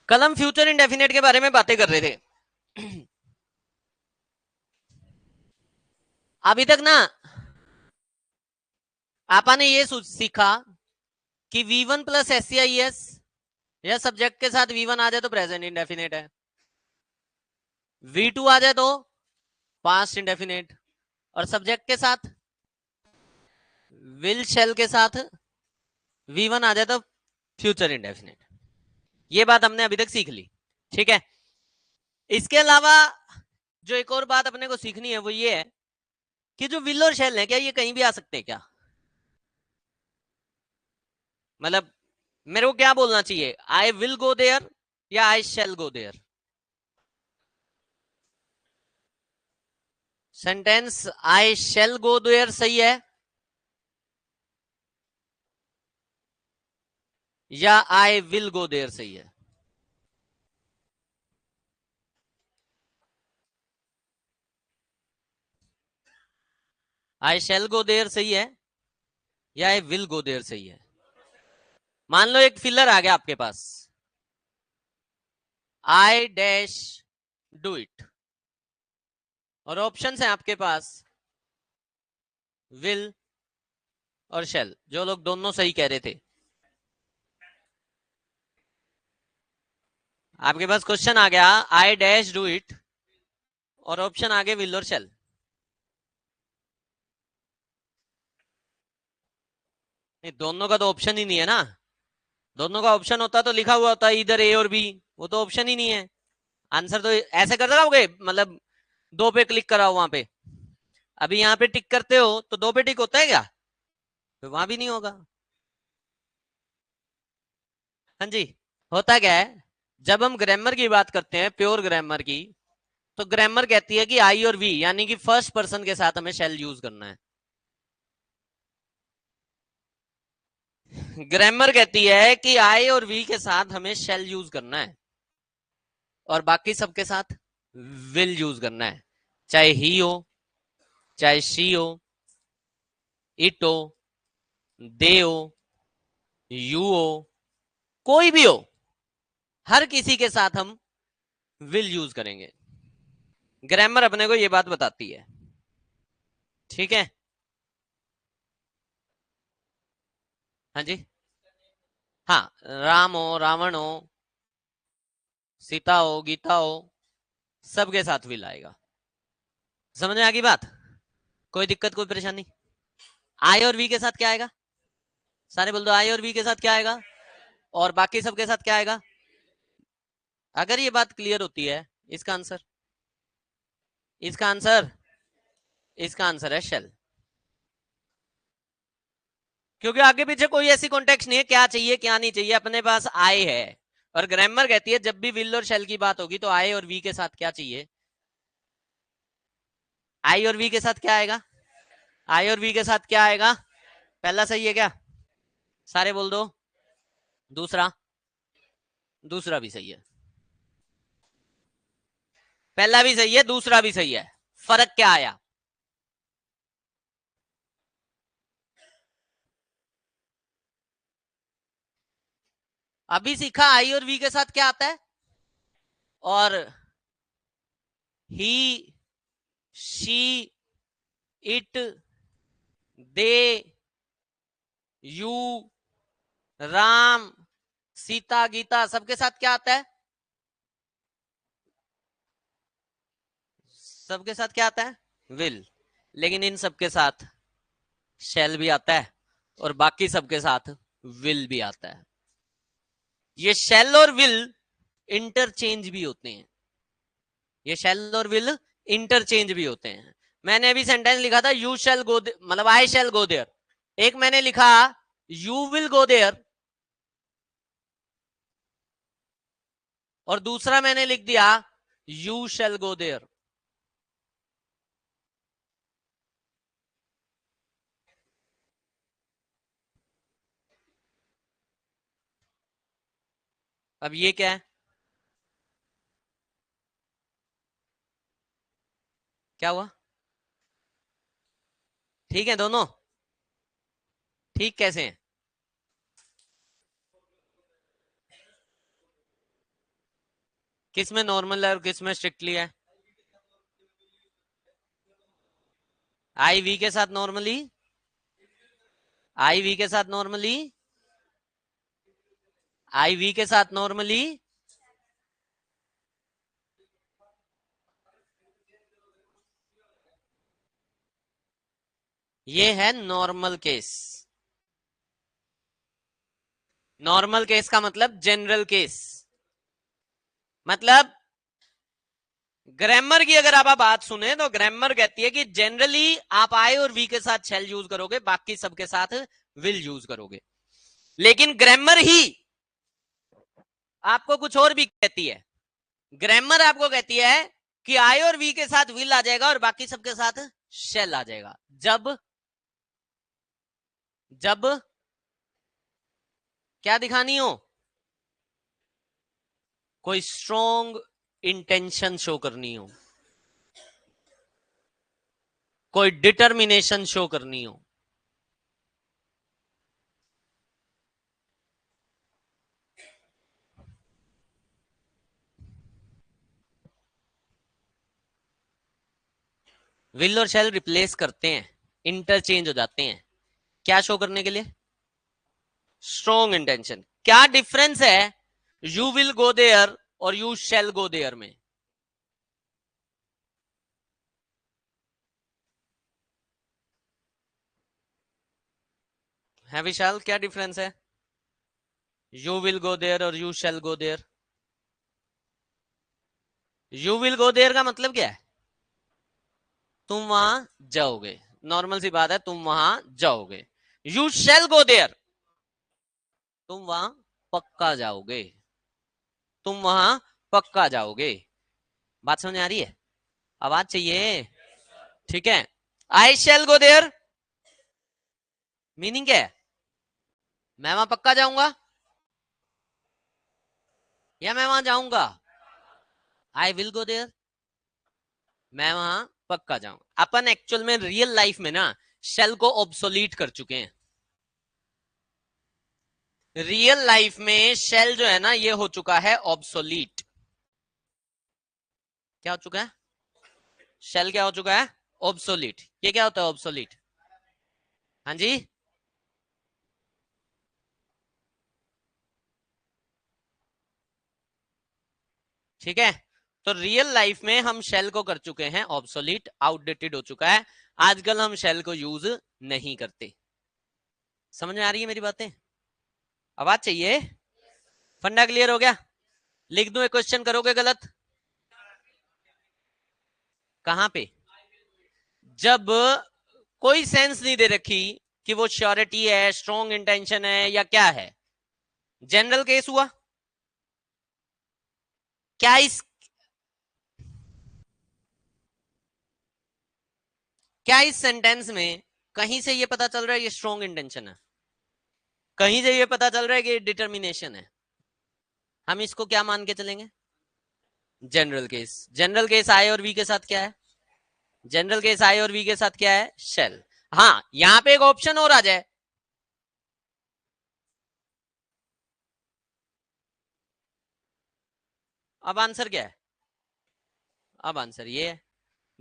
कल हम future indefinite के बारे में बातें कर रहे थे। अभी तक ना आपा ने ये सीखा कि V1 प्लस SCIS या सब्जेक्ट के साथ V1 आ जाए तो प्रेजेंट इंडेफिनेट है, V2 आ जाए तो पास्ट इंडेफिनेट, और सब्जेक्ट के साथ विल शेल के साथ V1 आ जाए तो फ्यूचर इंडेफिनेट। ये बात हमने अभी तक सीख ली, ठीक है। इसके अलावा जो एक और बात अपने को सीखनी है वो ये है कि जो विल और शेल है क्या ये कहीं भी आ सकते हैं क्या? मतलब मेरे को क्या बोलना चाहिए, आई विल गो देयर या I shall go there? Sentence I shall go there सही है या आई विल गो देयर सही है? आई शेल गो देयर सही है या आई विल गो देयर सही है? मान लो एक फिलर आ गया आपके पास, आई डैश डू इट, और ऑप्शंस हैं आपके पास विल और शेल, जो लोग दोनों सही कह रहे थे। आपके पास क्वेश्चन आ गया आई डैश डू इट और ऑप्शन आगे विल और शेल। नहीं, दोनों का तो ऑप्शन ही नहीं है ना। दोनों का ऑप्शन होता तो लिखा हुआ होता इधर ए और बी, वो तो ऑप्शन ही नहीं है। आंसर तो ऐसे कर रहोगे, मतलब दो पे क्लिक कराओ वहां पे। अभी यहाँ पे टिक करते हो तो दो पे टिक होता है क्या? तो वहां भी नहीं होगा। हाँ जी। होता क्या है, जब हम ग्रामर की बात करते हैं, प्योर ग्रामर की, तो ग्रामर कहती है कि आई और वी यानी कि फर्स्ट पर्सन के साथ हमें शेल यूज करना है। ग्रामर कहती है कि आई और वी के साथ हमें शेल यूज करना है और बाकी सबके साथ विल यूज करना है, चाहे ही हो, चाहे शी हो, इट हो, दे हो, यू हो, कोई भी हो, हर किसी के साथ हम विल यूज करेंगे। ग्रामर अपने को ये बात बताती है, ठीक है। हाँ जी। हाँ, राम हो, रावण हो, सीता हो, गीता हो, सबके साथ विल आएगा। समझ में आ गई बात? कोई दिक्कत, कोई परेशानी? आई और वी के साथ क्या आएगा? सारे बोल दो, आई और वी के साथ क्या आएगा और बाकी सबके साथ क्या आएगा? अगर ये बात क्लियर होती है, इसका आंसर, इसका आंसर, इसका आंसर है शेल। क्योंकि आगे पीछे कोई ऐसी कॉन्टेक्स्ट नहीं है क्या चाहिए क्या नहीं चाहिए, अपने पास आई है। और ग्रामर कहती है जब भी विल और शेल की बात होगी तो आई और वी के साथ क्या चाहिए? आई और वी के साथ क्या आएगा? आई और वी के साथ क्या आएगा? पहला सही है क्या? सारे बोल दो। दूसरा? दूसरा भी सही है। पहला भी सही है, दूसरा भी सही है। फर्क क्या आया? अभी सीखा आई और वी के साथ क्या आता है, और he, she, it, they, you, Ram, Sita, Gita, सबके साथ क्या आता है? सबके साथ क्या आता है? विल। लेकिन इन सबके साथ शेल भी आता है और बाकी सबके साथ विल भी आता है। ये शेल और विल इंटरचेंज भी होते हैं। ये शेल और विल इंटरचेंज भी होते हैं। मैंने अभी सेंटेंस लिखा था यू शेल गो, मतलब आई शेल गो देयर। एक मैंने लिखा यू विल गो देयर, और दूसरा मैंने लिख दिया यू शेल गो देयर। अब ये क्या है? क्या हुआ? ठीक है दोनों? ठीक कैसे हैं? किस में नॉर्मल है और किस में स्ट्रिक्टली है? आई वी के साथ नॉर्मली, आई वी के साथ नॉर्मली, आई वी के साथ नॉर्मली, ये है नॉर्मल केस। नॉर्मल केस का मतलब जनरल केस, मतलब ग्रामर की अगर आप बात सुने तो ग्रामर कहती है कि जनरली आप आई और वी के साथ शैल यूज करोगे, बाकी सबके साथ विल यूज करोगे। लेकिन ग्रामर ही आपको कुछ और भी कहती है। ग्रामर आपको कहती है कि आई और वी के साथ विल आ जाएगा और बाकी सबके साथ शैल आ जाएगा जब जब क्या दिखानी हो, कोई स्ट्रॉन्ग इंटेंशन शो करनी हो, कोई डिटर्मिनेशन शो करनी हो। विल और शैल रिप्लेस करते हैं, इंटरचेंज हो जाते हैं, क्या शो करने के लिए? Strong intention. क्या डिफरेंस है यू विल गो देयर और यू शैल गो देयर में? है विशाल, क्या डिफरेंस है यू विल गो देयर और you shall go there? You will go there का मतलब क्या है? तुम वहां जाओगे, नॉर्मल सी बात है, तुम वहां जाओगे। यू शैल गो देयर, तुम वहां पक्का जाओगे, तुम वहां पक्का जाओगे। बात समझ आ रही है? आवाज चाहिए? ठीक है। आई शैल गो देयर मीनिंग क्या है? मैं वहां पक्का जाऊंगा या मैं वहां जाऊंगा? आई विल गो देयर, मैं वहां पक्का जाऊंगा। अपन एक्चुअल में रियल लाइफ में ना शेल को ऑब्सोलीट कर चुके हैं। रियल लाइफ में शेल जो है ना ये हो चुका है ऑब्सोलीट। क्या हो चुका है? शेल क्या हो चुका है? ऑब्सोलीट। ये क्या होता है ऑब्सोलीट? हाँ जी, ठीक है। तो रियल लाइफ में हम शेल को कर चुके हैं ऑब्सोलीट, आउटडेटेड हो चुका है। आजकल हम शेल को यूज नहीं करते। समझ में आ रही है मेरी बातें? आवाज चाहिए? फंडा क्लियर हो गया? लिख दूं एक क्वेश्चन, करोगे गलत? कहां पे? जब कोई सेंस नहीं दे रखी कि वो श्योरिटी है, स्ट्रॉन्ग इंटेंशन है या क्या है, जनरल केस हुआ। क्या इस क्या इस सेंटेंस में कहीं से ये पता चल रहा है ये स्ट्रॉन्ग इंटेंशन है? कहीं से ये पता चल रहा है कि ये डिटर्मिनेशन है? हम इसको क्या मान के चलेंगे? General case. General case I और वी के साथ क्या है? जनरल केस आई और वी के साथ क्या है? शेल। हाँ, यहां पे एक ऑप्शन और आ जाए। अब आंसर क्या है? अब आंसर ये है,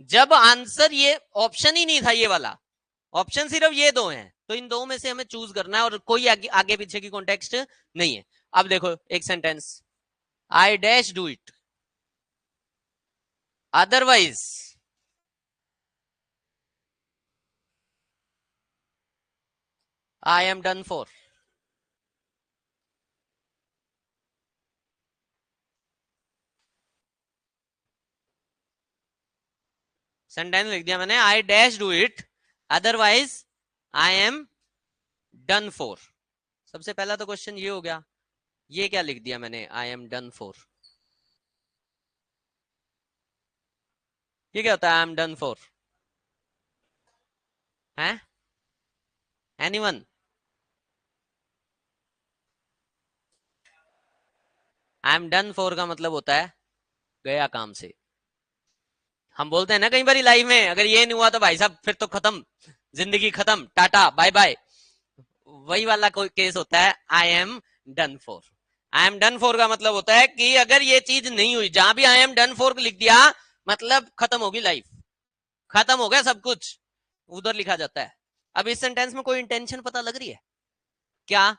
जब आंसर ये ऑप्शन ही नहीं था ये वाला, ऑप्शन सिर्फ ये दो हैं, तो इन दो में से हमें चूज करना है और कोई आगे आगे पीछे की कॉन्टेक्स्ट नहीं है। अब देखो एक sentence, I dash do it, otherwise I am done for. Sentence लिख दिया मैंने, I dash do it, otherwise I am done for. सबसे पहला तो क्वेश्चन ये हो गया, ये क्या लिख दिया मैंने, आई एम डन फॉर। ये क्या होता है आई एम डन फॉर? है anyone? I am done for का मतलब होता है गया काम से। हम बोलते हैं ना कई बार लाइफ में, अगर ये नहीं हुआ तो भाई साहब फिर तो खत्म, जिंदगी खत्म, टाटा बाय बाय। वही वाला कोई केस होता है I am done for. I am done for का मतलब होता है कि अगर ये चीज नहीं हुई, जहां भी आई एम डन फॉर लिख दिया मतलब खत्म होगी लाइफ, खत्म हो गया सब कुछ, उधर लिखा जाता है। अब इस सेंटेंस में कोई इंटेंशन पता लग रही है क्या?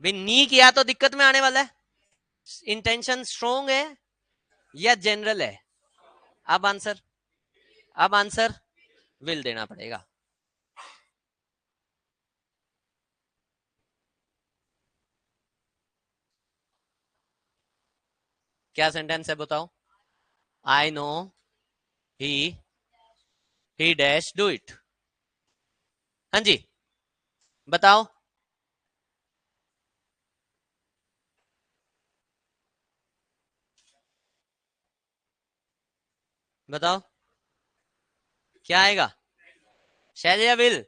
भी नी किया तो दिक्कत में आने वाला है। इंटेंशन स्ट्रोंग है या जनरल है? अब आंसर, अब आंसर विल देना पड़ेगा। क्या सेंटेंस है बताओ? I know he dash do it. हाँ जी, बताओ। बताओ क्या आएगा? शैल या विल?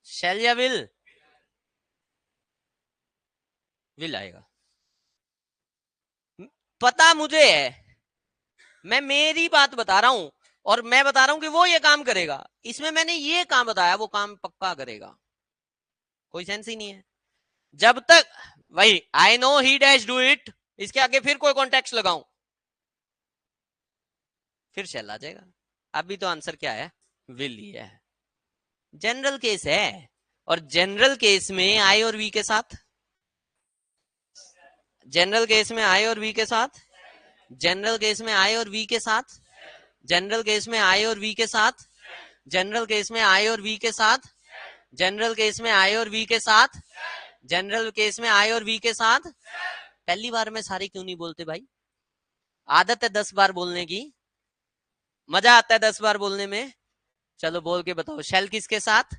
शैल या विल आएगा। पता मुझे है, मैं मेरी बात बता रहा हूं और मैं बता रहा हूं कि वो ये काम करेगा, इसमें मैंने ये काम बताया, वो काम पक्का करेगा। कोई सेंस ही नहीं है जब तक वही I know he dash do it, इसके आगे फिर कोई कॉन्टेक्स्ट लगाऊं फिर शैल आ जाएगा। अभी तो आंसर क्या है? विल ही है। जनरल केस है, और जनरल केस में आई और वी के साथ, जनरल केस में आई और वी के साथ, जनरल केस में आई और वी के साथ, जनरल केस में आई और वी के साथ, जनरल केस में आई और वी के साथ, जनरल केस में आई और वी के साथ, जनरल केस में आई और वी के साथ। पहली बार में सारे क्यों नहीं बोलते भाई? आदत है 10 बार बोलने की, मजा आता है 10 बार बोलने में। चलो बोल के बताओ, शेल किसके साथ?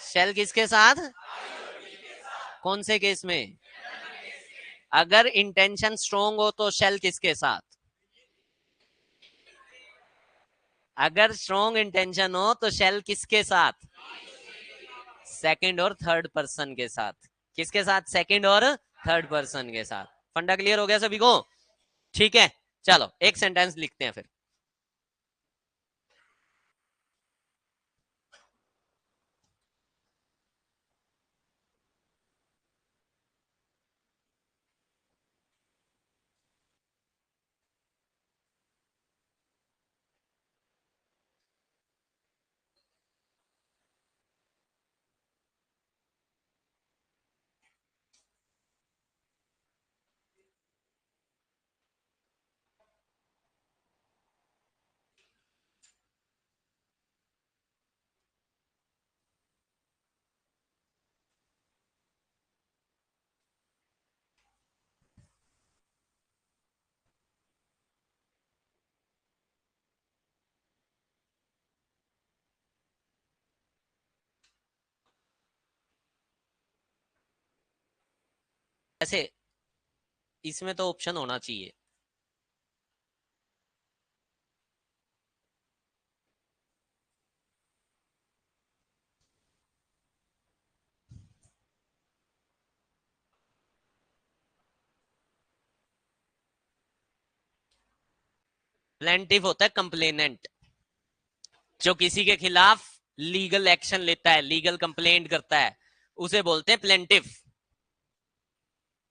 शेल किसके साथ? कौन से केस में? अगर इंटेंशन स्ट्रोंग हो तो शेल किसके साथ? अगर स्ट्रोंग इंटेंशन हो तो शेल किसके साथ? सेकंड और थर्ड पर्सन के साथ। किसके साथ? सेकंड और थर्ड पर्सन के साथ। फंडा क्लियर हो गया सभी को? ठीक है, चलो एक सेंटेंस लिखते हैं फिर। ऐसे इसमें तो ऑप्शन होना चाहिए। प्लेंटिफ होता है कंप्लेनेंट, जो किसी के खिलाफ लीगल एक्शन लेता है, लीगल कंप्लेंट करता है, उसे बोलते हैं प्लेंटिफ।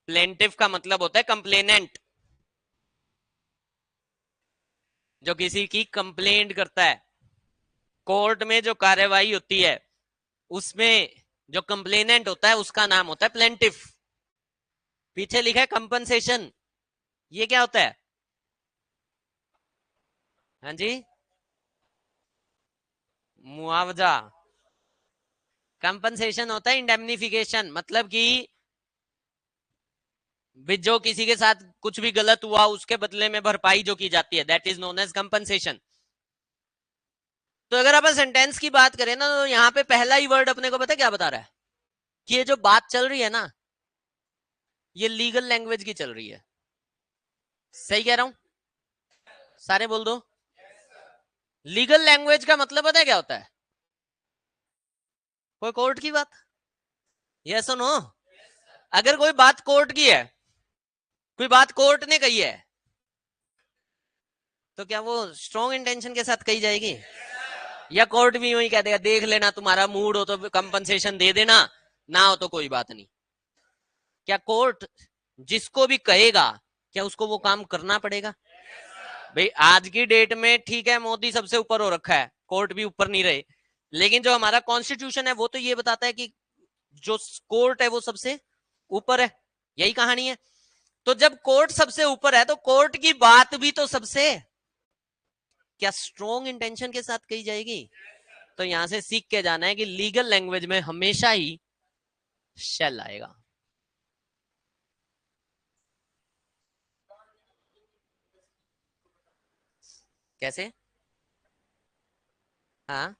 प्लेंटिफ का मतलब होता है कंप्लेनेंट, जो किसी की कंप्लेंट करता है। कोर्ट में जो कार्यवाही होती है उसमें जो कंप्लेनेंट होता है उसका नाम होता है प्लेंटिफ। पीछे लिखा है कंपनसेशन, ये क्या होता है? हाँ जी, मुआवजा। कंपनसेशन होता है इंडेमनिफिकेशन, मतलब कि जो किसी के साथ कुछ भी गलत हुआ उसके बदले में भरपाई जो की जाती है, that is known as compensation. तो अगर अपन सेंटेंस की बात करें ना, तो यहाँ पे पहला ही वर्ड अपने को पता है क्या बता रहा है? कि ये जो बात चल रही है ना, ये लीगल लैंग्वेज की चल रही है। सही कह रहा हूं? सारे बोल दो। लीगल लैंग्वेज का मतलब पता है क्या होता है? कोई कोर्ट की बात, यस और नो? अगर कोई बात कोर्ट की है, कोई बात कोर्ट ने कही है, तो क्या वो स्ट्रॉन्ग इंटेंशन के साथ कही जाएगी? या कोर्ट भी वही कह देगा, देख लेना, तुम्हारा मूड हो तो कंपनसेशन दे देना, ना हो तो कोई बात नहीं। क्या कोर्ट जिसको भी कहेगा क्या उसको वो काम करना पड़ेगा? भाई आज की डेट में ठीक है, मोदी सबसे ऊपर हो रखा है, कोर्ट भी ऊपर नहीं रहे, लेकिन जो हमारा कॉन्स्टिट्यूशन है वो तो ये बताता है कि जो कोर्ट है वो सबसे ऊपर है। यही कहानी है। तो जब कोर्ट सबसे ऊपर है तो कोर्ट की बात भी तो सबसे क्या स्ट्रॉन्ग इंटेंशन के साथ कही जाएगी। तो यहां से सीख के जाना है कि लीगल लैंग्वेज में हमेशा ही शेल आएगा। कैसे? हाँ,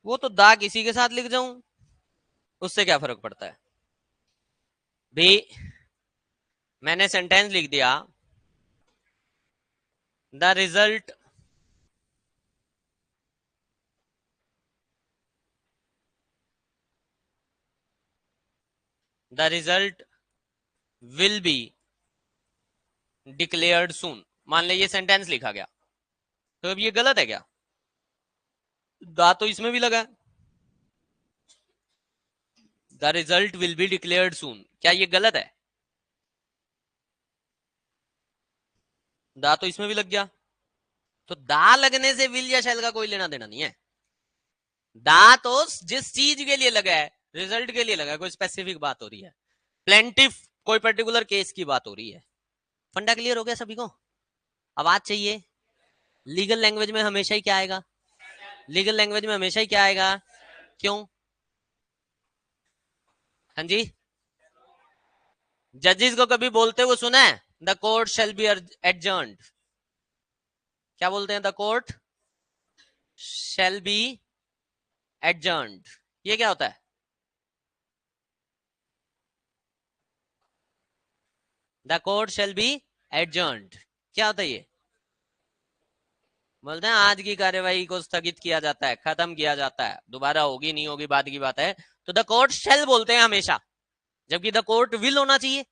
वो तो दा किसी के साथ लिख जाऊं, उससे क्या फर्क पड़ता है भी। मैंने सेंटेंस लिख दिया, the result the result will be declared soon. मान ले ये सेंटेंस लिखा गया, तो अब ये गलत है क्या? दा तो इसमें भी लगा है, the result will be declared soon, क्या ये गलत है? दा तो इसमें भी लग गया, तो दा लगने से विल या शैल का कोई लेना देना नहीं है। दा तो जिस चीज के लिए लगा है, रिजल्ट के लिए लगा है, कोई स्पेसिफिक बात हो रही है, प्लेंटिफ कोई पर्टिकुलर केस की बात हो रही है। फंडा क्लियर हो गया सभी को? आवाज चाहिए? लीगल लैंग्वेज में हमेशा ही क्या आएगा? लीगल लैंग्वेज में हमेशा ही क्या आएगा? क्यों? हाँ जी। जजेस को कभी बोलते हुए सुना है the court shall be adjourned? क्या बोलते हैं? The court shall be adjourned. ये क्या होता है? The court shall be adjourned, क्या होता है ये? बोलते हैं आज की कार्यवाही को स्थगित किया जाता है, खत्म किया जाता है, दोबारा होगी नहीं होगी बाद की बात है। तो द कोर्ट शेल बोलते हैं हमेशा, जबकि द कोर्ट विल होना चाहिए,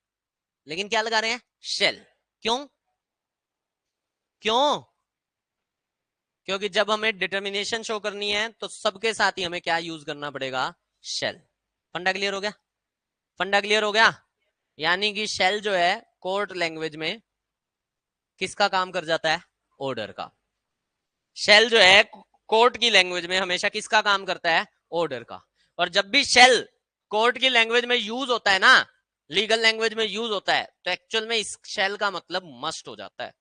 लेकिन क्या लगा रहे हैं? शेल। क्यों? क्यों? क्योंकि जब हमें डिटर्मिनेशन शो करनी है तो सबके साथ ही हमें क्या यूज करना पड़ेगा? शेल। फंडा क्लियर हो गया? फंडा क्लियर हो गया? यानी कि शेल जो है कोर्ट लैंग्वेज में किसका काम कर जाता है? ऑर्डर का। शेल जो है कोर्ट की लैंग्वेज में हमेशा किसका काम करता है? ऑर्डर का। और जब भी शेल कोर्ट की लैंग्वेज में यूज होता है ना, लीगल लैंग्वेज में यूज होता है, तो एक्चुअल में इस शेल का मतलब मस्ट हो जाता है।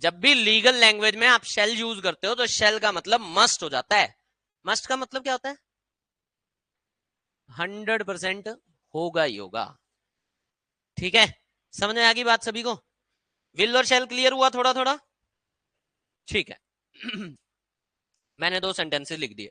जब भी लीगल लैंग्वेज में आप शेल यूज करते हो तो शेल का मतलब मस्ट हो जाता है। मस्ट का मतलब क्या होता है? 100% होगा ही होगा। ठीक है, समझ में आ गई बात सभी को? विल और शेल क्लियर हुआ थोड़ा थोड़ा? ठीक है। मैंने 2 सेंटेंसेस लिख दिए।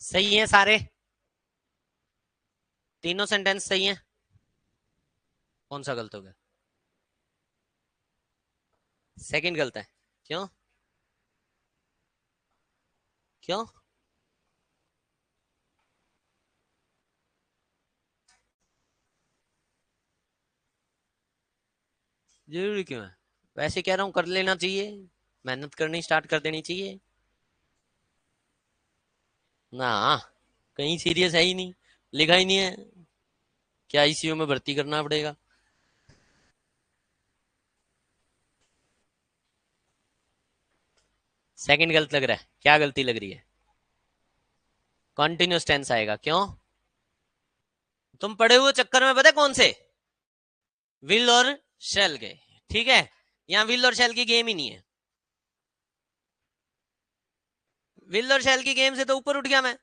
सही है सारे, तीनों सेंटेंस सही है। कौन सा गलत हो गया? सेकंड गलत है। क्यों? क्यों? जरूरी क्यों है? वैसे कह रहा हूं कर लेना चाहिए, मेहनत करनी स्टार्ट कर देनी चाहिए ना। कहीं सीरियस है ही नहीं, लिखा ही नहीं है। क्या आईसीयू में भर्ती करना पड़ेगा? सेकंड गलत लग रहा है, क्या गलती लग रही है? कॉन्टिन्यूस टेंस आएगा। क्यों? तुम पढ़े हुए चक्कर में पता है कौन से विल और शेल के। ठीक है, यहाँ विल और शेल की गेम ही नहीं है। विल और शेल की गेम से तो ऊपर उठ गया मैं,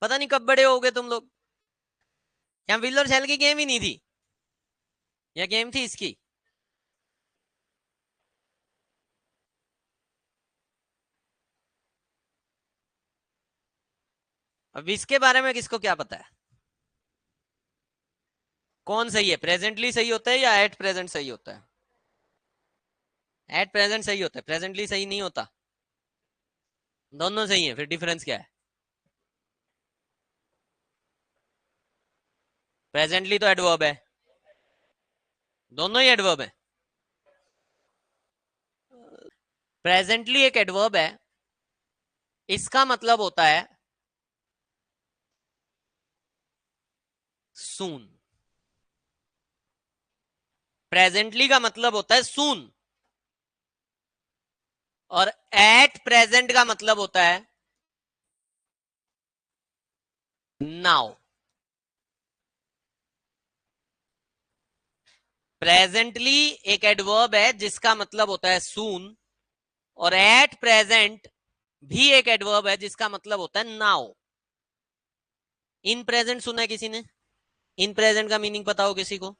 पता नहीं कब बड़े हो गए तुम लोग। यहाँ विल और शेल की गेम ही नहीं थी, या गेम थी इसकी। अब इसके बारे में किसको क्या पता है? कौन सही है, प्रेजेंटली सही होता है या एट प्रेजेंट सही होता है? एट प्रेजेंट सही होता है, प्रेजेंटली सही नहीं होता। दोनों सही है, फिर डिफरेंस क्या है? प्रेजेंटली तो एडवर्ब है, दोनों ही एडवर्ब है। प्रेजेंटली एक एडवर्ब है, इसका मतलब होता है सून। प्रेजेंटली का मतलब होता है सून, और एट प्रेजेंट का मतलब होता है नाउ। प्रेजेंटली एक एडवर्ब है जिसका मतलब होता है सून, और एट प्रेजेंट भी एक एडवर्ब है जिसका मतलब होता है नाउ। इन प्रेजेंट सुना है किसी ने? इन प्रेजेंट का मीनिंग पता हो किसी को?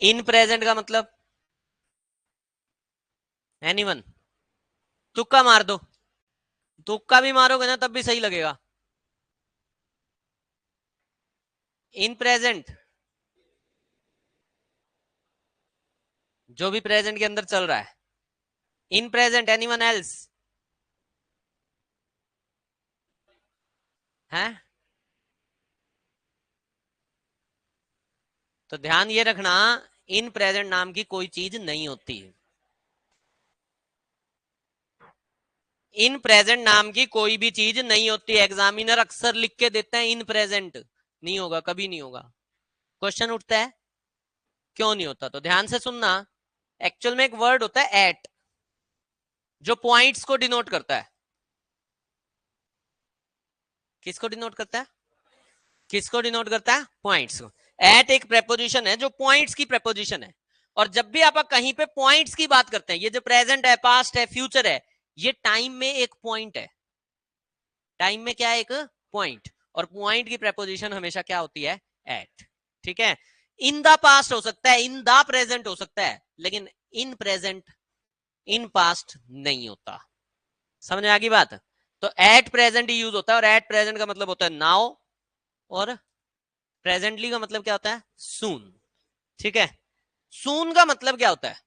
इन प्रेजेंट का मतलब एनीवन? तुक्का मार दो, तुक्का भी मारोगे ना तब भी सही लगेगा। इन प्रेजेंट, जो भी प्रेजेंट के अंदर चल रहा है। इन प्रेजेंट एनीवन एल्स है। तो ध्यान ये रखना, इन प्रेजेंट नाम की कोई चीज नहीं होती है। इन प्रेजेंट नाम की कोई भी चीज नहीं होती। एग्जामिनर अक्सर लिख के देते हैं इन प्रेजेंट, नहीं होगा, कभी नहीं होगा। क्वेश्चन उठता है क्यों नहीं होता, तो ध्यान से सुनना। एक्चुअल में एक वर्ड होता है एट, जो पॉइंट्स को डिनोट करता है। किसको डिनोट करता है? किसको डिनोट करता है? पॉइंट्स को। एट एक प्रेपोजिशन है जो पॉइंट्स की प्रेपोजिशन है। और जब भी आप कहीं पे पॉइंट्स की बात करते हैं, ये जो प्रेजेंट है, पास्ट है, फ्यूचर है, ये टाइम में एक पॉइंट है। टाइम में क्या है? एक पॉइंट। और पॉइंट की प्रेपोजिशन हमेशा क्या होती है? एट। ठीक है, इन द पास्ट हो सकता है, इन द प्रेजेंट हो सकता है, लेकिन इन प्रेजेंट, इन पास्ट नहीं होता। समझ में आ गई बात? तो एट प्रेजेंट ही यूज होता है, और एट प्रेजेंट का मतलब होता है नाउ, और प्रेजेंटली का मतलब क्या होता है? सून। ठीक है, सून का मतलब क्या होता है?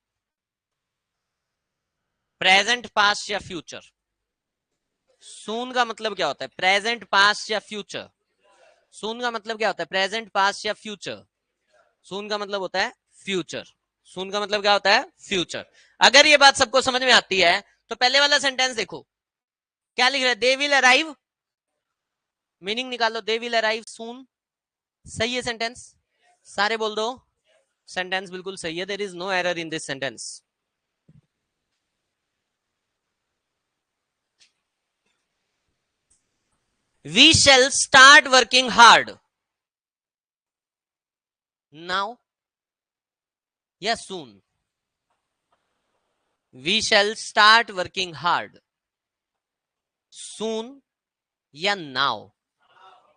प्रेजेंट, पास्ट या फ्यूचर। सून का मतलब क्या होता है? प्रेजेंट, पास्ट या फ्यूचर। सून का मतलब क्या होता है? प्रेजेंट, पास्ट या फ्यूचर। सून का मतलब होता है फ्यूचर। सून का मतलब क्या होता है? फ्यूचर। अगर ये बात सबको समझ में आती है तो पहले वाला सेंटेंस देखो, क्या लिख रहा है? दे विल अराइव, मीनिंग निकालो, दे विल अराइव सून। सही है सेंटेंस? सारे बोल दो, सेंटेंस बिल्कुल सही है, there is no error in this sentence. We shall start working hard now या सून? We shall start working hard soon या नाउ?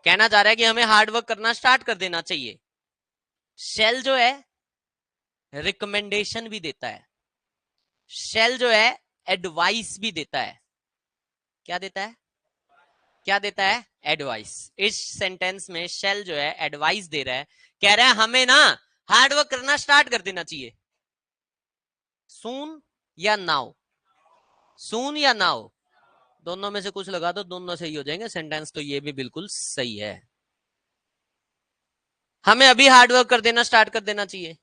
कहना चाह रहा है कि हमें हार्ड वर्क करना स्टार्ट कर देना चाहिए। शेल जो है रिकमेंडेशन भी देता है, शेल जो है एडवाइस भी देता है। क्या देता है? क्या देता है? एडवाइस। इस सेंटेंस में शेल जो है एडवाइस दे रहा है, कह रहा है हमें ना हार्डवर्क करना स्टार्ट कर देना चाहिए। सून या नाउ? सून या नाउ, दोनों में से कुछ लगा दो, दोनों सही हो जाएंगे। सेंटेंस तो ये भी बिल्कुल सही है, हमें अभी हार्डवर्क कर देना स्टार्ट कर देना चाहिए,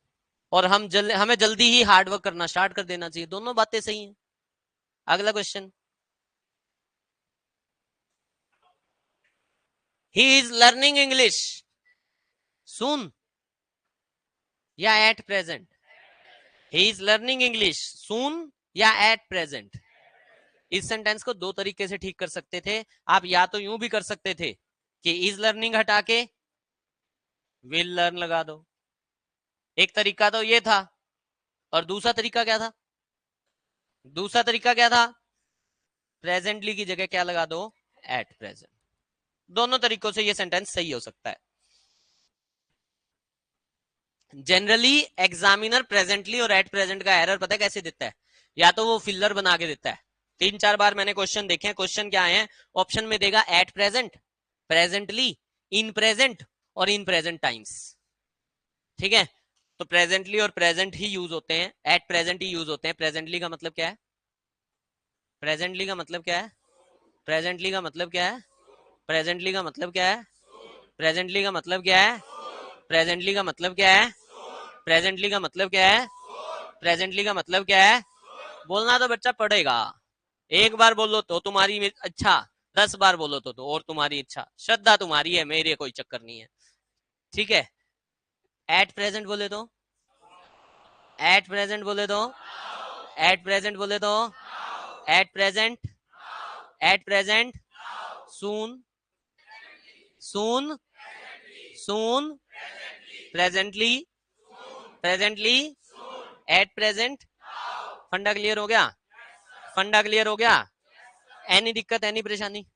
और हमें जल्दी ही हार्डवर्क करना स्टार्ट कर देना चाहिए। दोनों बातें सही हैं। अगला question. He is learning English soon या at present? He is learning English soon या एट प्रेजेंट? इस सेंटेंस को दो तरीके से ठीक कर सकते थे आप। या तो यूं भी कर सकते थे कि इज लर्निंग हटा के विल लर्न लगा दो, एक तरीका तो ये था। और दूसरा तरीका क्या था? दूसरा तरीका क्या था? प्रेजेंटली की जगह क्या लगा दो? At present. दोनों तरीकों से ये सेंटेंस सही हो सकता है। जनरली एग्जामिनर प्रेजेंटली और एट प्रेजेंट का एरर पता है कैसे देता है? या तो वो फिलर बना के देता है। 3-4 बार मैंने क्वेश्चन देखे हैं, क्वेश्चन क्या आए हैं, ऑप्शन में देगा at present, presently, in present और इन प्रेजेंट टाइम्स। ठीक है, तो प्रेजेंटली और प्रेजेंट ही यूज होते हैं, एट प्रेजेंट ही यूज होते हैं। प्रेजेंटली का मतलब क्या है? प्रेजेंटली का मतलब क्या है? प्रेजेंटली का मतलब क्या है? प्रेजेंटली का मतलब क्या है? प्रेजेंटली का मतलब क्या है? प्रेजेंटली का मतलब क्या है? प्रेजेंटली का मतलब क्या है? प्रेजेंटली का मतलब क्या है? बोलना तो बच्चा पढ़ेगा। एक बार बोलो तो तुम्हारी अच्छा, 10 बार बोलो तो और तुम्हारी इच्छा, श्रद्धा तुम्हारी है, मेरे कोई चक्कर नहीं है। ठीक है, एट प्रेजेंट बोले तो, एट प्रेजेंट बोले तो, एट प्रेजेंट बोले तो, at present, at present, soon, soon, soon, presently, presently, at present. फंडा क्लियर हो गया? फंडा क्लियर हो गया? एनी दिक्कत, एनी परेशानी?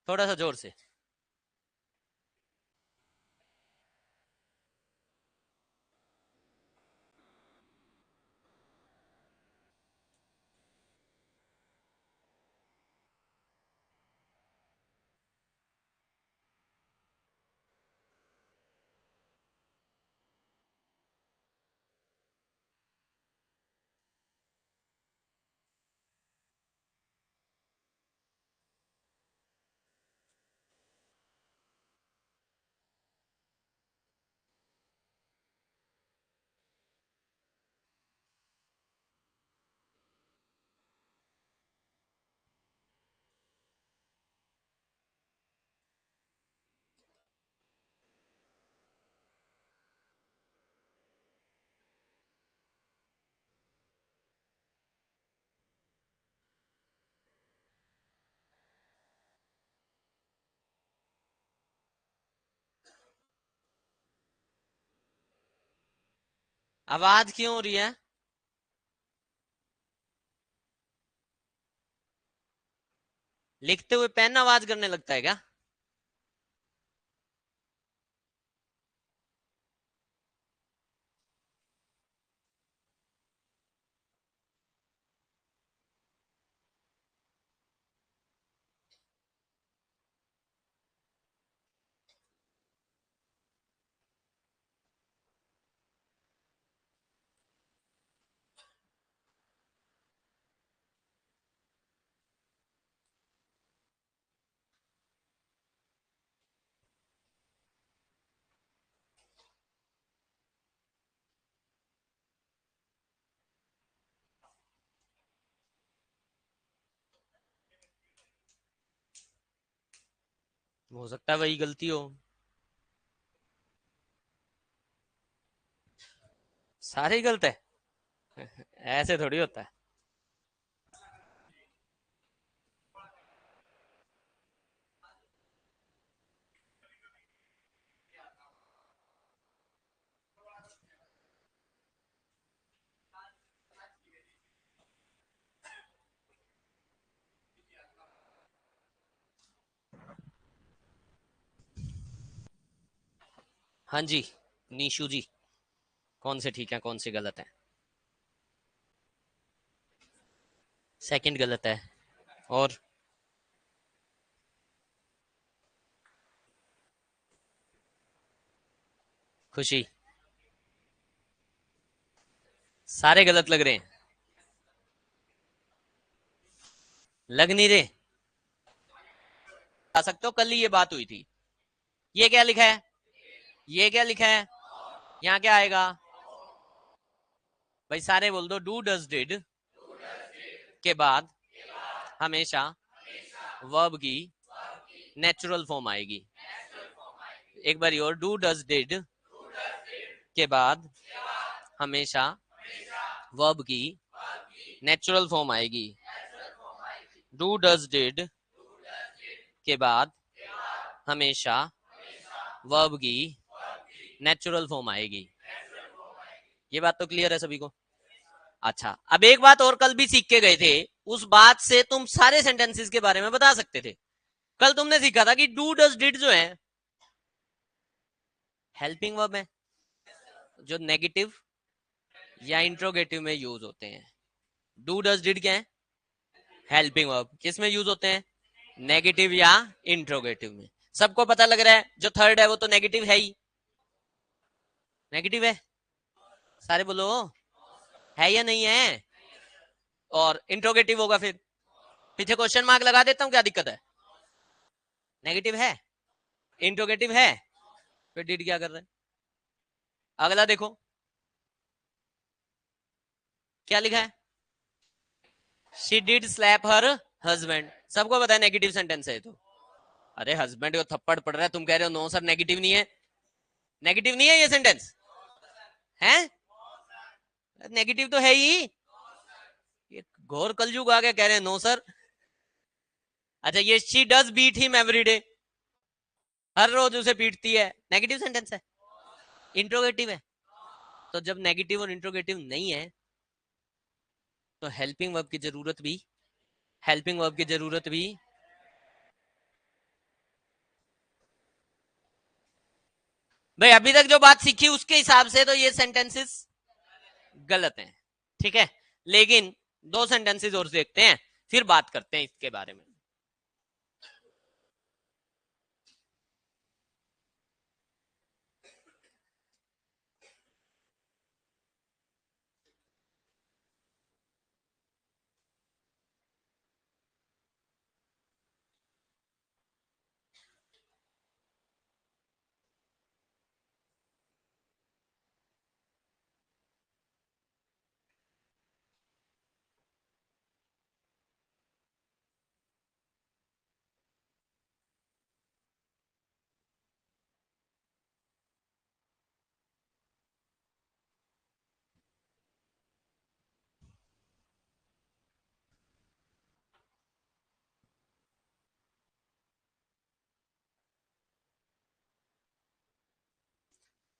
थोड़ा सा जोर से। आवाज क्यों हो रही है? लिखते हुए पेन आवाज करने लगता है क्या? हो सकता है वही गलती हो। सारे ही गलत है? ऐसे थोड़ी होता है। हाँ जी नीशू जी, कौन से ठीक है कौन से गलत है? सेकंड गलत है। और खुशी, सारे गलत लग रहे हैं। लग नहीं रहे। आ सकते हो कल ही ये बात हुई थी। ये क्या लिखा है? ये क्या लिखा है? यहाँ क्या आएगा? भाई सारे बोल दो। डू डज डिड के बाद हमेशा वर्ब की नेचुरल फॉर्म आएगी। एक बार और, डू डज डिड के बाद हमेशा वर्ब की नेचुरल फॉर्म आएगी। डू डज डिड के बाद हमेशा वर्ब की नेचुरल फॉर्म आएगी। ये बात तो क्लियर है सभी को? अच्छा, अब एक बात और कल भी सीख के गए थे, उस बात से तुम सारे सेंटेंसेस के बारे में बता सकते थे। कल तुमने सीखा था कि डू डज डिड जो है हेल्पिंग वर्ब है, जो नेगेटिव या इंट्रोगेटिव में यूज होते हैं। डू डज डिड क्या है? Helping verb. किस में यूज होते हैं? नेगेटिव या इंट्रोगेटिव में। सबको पता लग रहा है जो थर्ड है वो तो नेगेटिव है ही। नेगेटिव है, सारे बोलो। है या नहीं है? और इंट्रोगेटिव होगा फिर पीछे क्वेश्चन मार्क लगा देता हूं, क्या दिक्कत है? नेगेटिव है, इंट्रोगेटिव है, फिर डिड क्या कर रहे हैं? अगला देखो क्या लिखा है। She did slap her husband. सबको पता है नेगेटिव सेंटेंस है तो। अरे हस्बैंड को थप्पड़ पड़ रहा है, तुम कह रहे हो नो सर नेगेटिव नहीं है। नेगेटिव नहीं है ये सेंटेंस? है नेगेटिव तो है ही। ये घोर कलयुग आ गया, कह रहे हैं नो सर। अच्छा, ये she does beat him every day, हर रोज उसे पीटती है, नेगेटिव सेंटेंस है? इंट्रोगेटिव है। तो जब नेगेटिव और इंट्रोगेटिव नहीं है तो हेल्पिंग वर्ब की जरूरत भी, हेल्पिंग वर्ब की जरूरत भी। भाई अभी तक जो बात सीखी उसके हिसाब से तो ये सेंटेंसेस गलत हैं, ठीक है। लेकिन दो सेंटेंसेस और देखते हैं, फिर बात करते हैं इसके बारे में।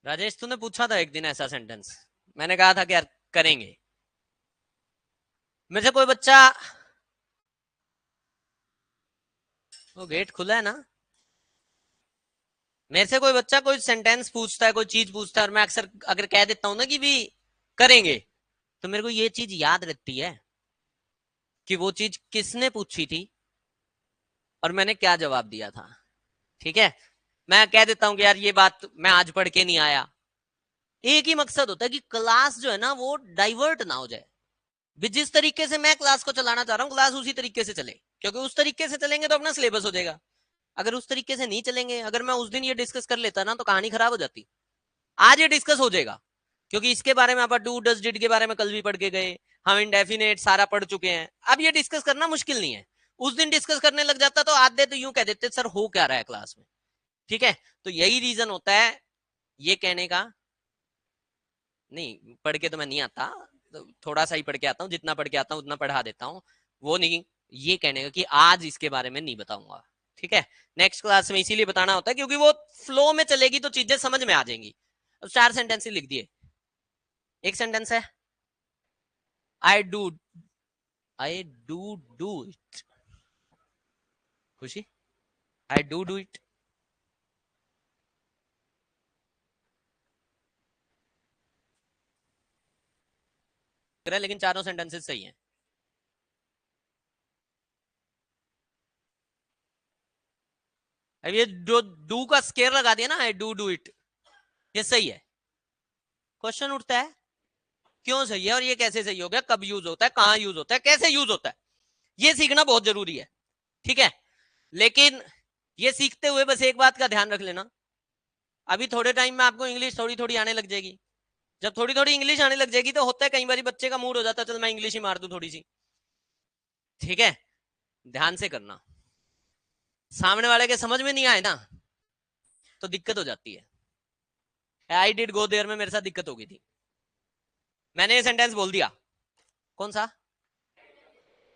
राजेश तूने पूछा था एक दिन ऐसा सेंटेंस, मैंने कहा था कि यार करेंगे। मेरे से कोई बच्चा, वो गेट खुला है ना, मेरे से कोई बच्चा कोई सेंटेंस पूछता है, कोई चीज पूछता है, और मैं अक्सर अगर कह देता हूं ना कि भी करेंगे, तो मेरे को ये चीज याद रहती है कि वो चीज किसने पूछी थी और मैंने क्या जवाब दिया था। ठीक है, मैं कह देता हूँ कि यार ये बात मैं आज पढ़ के नहीं आया। एक ही मकसद होता है कि क्लास जो है ना वो डाइवर्ट ना हो जाए। जिस तरीके से मैं क्लास को चलाना चाह रहा हूँ क्लास उसी तरीके से चले, क्योंकि उस तरीके से चलेंगे तो अपना सिलेबस हो जाएगा। अगर उस तरीके से नहीं चलेंगे, अगर मैं उस दिन ये डिस्कस कर लेता ना तो कहानी खराब हो जाती। आज ये डिस्कस हो जाएगा, क्योंकि इसके बारे में आप डू डज डिड के बारे में कल भी पढ़ के गए, हम इंडेफिनेट सारा पढ़ चुके हैं। अब ये डिस्कस करना मुश्किल नहीं है। उस दिन डिस्कस करने लग जाता तो आधे तो यूं कह देते सर हो क्या रहा है क्लास में। ठीक है, तो यही रीजन होता है ये कहने का। नहीं पढ़ के तो मैं नहीं आता, तो थोड़ा सा ही पढ़ के आता हूँ, जितना पढ़ के आता हूँ उतना पढ़ा देता हूँ। वो नहीं, ये कहने का कि आज इसके बारे में नहीं बताऊंगा। ठीक है, नेक्स्ट क्लास में इसीलिए बताना होता है क्योंकि वो फ्लो में चलेगी तो चीजें समझ में आ जाएंगी। अब चार सेंटेंस लिख दिए। एक सेंटेंस है I do, I do it. खुशी, आई डू इट। रहा है, लेकिन चारों सेंटेंसेस सही हैं। अब ये जो डू का स्केयर लगा दिया ना, आई डू इट, ये सही है। क्वेश्चन उठता है क्यों सही है और ये कैसे सही हो गया, कब यूज होता है, कहां यूज होता है, कैसे यूज होता है, ये सीखना बहुत जरूरी है। ठीक है, लेकिन ये सीखते हुए बस एक बात का ध्यान रख लेना, अभी थोड़े टाइम में आपको इंग्लिश थोड़ी थोड़ी आने लग जाएगी। जब थोड़ी थोड़ी इंग्लिश आने लग जाएगी तो होता है कई बार बच्चे का मूड हो जाता है, चल मैं इंग्लिश ही मार दूं थोड़ी सी। ठीक है, ध्यान से करना, सामने वाले के समझ में नहीं आए ना तो दिक्कत हो जाती है। आई डिड गो देयर में मेरे साथ दिक्कत हो गई थी, मैंने ये सेंटेंस बोल दिया, कौन सा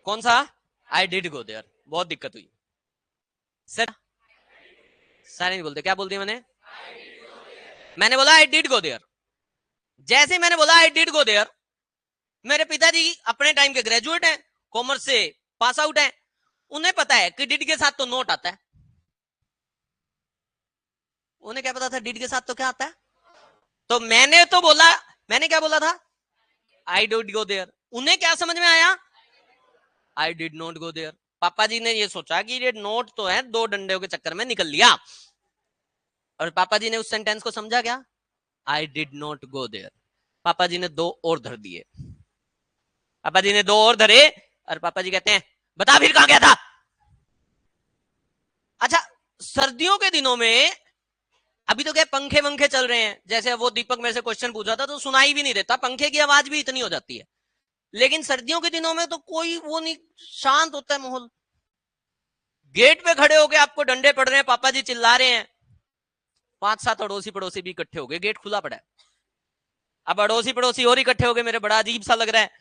कौन सा, आई डिड गो देयर, बहुत दिक्कत हुई। सर सारे नहीं बोलते, क्या बोल दिया मैंने बोला आई डिड गो देयर। जैसे मैंने बोला आई डिड गो देयर, मेरे पिताजी अपने टाइम के ग्रेजुएट हैं, कॉमर्स से पास आउट हैं, उन्हें पता है कि डिड के साथ तो नोट आता है। उन्हें क्या पता था डिड के साथ तो क्या आता है, तो मैंने तो बोला, मैंने क्या बोला था, आई डिड गो देयर। उन्हें क्या समझ में आया, I did not go there. पापा जी ने ये सोचा कि ये नोट तो है, दो डंडे के चक्कर में निकल लिया, और पापा जी ने उस सेंटेंस को समझा क्या, I did not go there. पापा जी ने दो और धर दिए, पापा जी ने दो और धरे, और पापा जी कहते हैं बता फिर कहां गया था। अच्छा, सर्दियों के दिनों में अभी तो क्या पंखे वंखे चल रहे हैं, जैसे वो दीपक मेरे से क्वेश्चन पूछा था तो सुनाई भी नहीं देता, पंखे की आवाज भी इतनी हो जाती है, लेकिन सर्दियों के दिनों में तो कोई वो नहीं, शांत होता है माहौल। गेट पे खड़े होके आपको डंडे पड़ रहे हैं, पापा जी चिल्ला रहे हैं, 5-7 अड़ोसी पड़ोसी भी इकट्ठे हो गए, गेट खुला पड़ा है। अब अड़ोसी पड़ोसी और इकट्ठे हो गए, मेरे बड़ा अजीब सा लग रहा है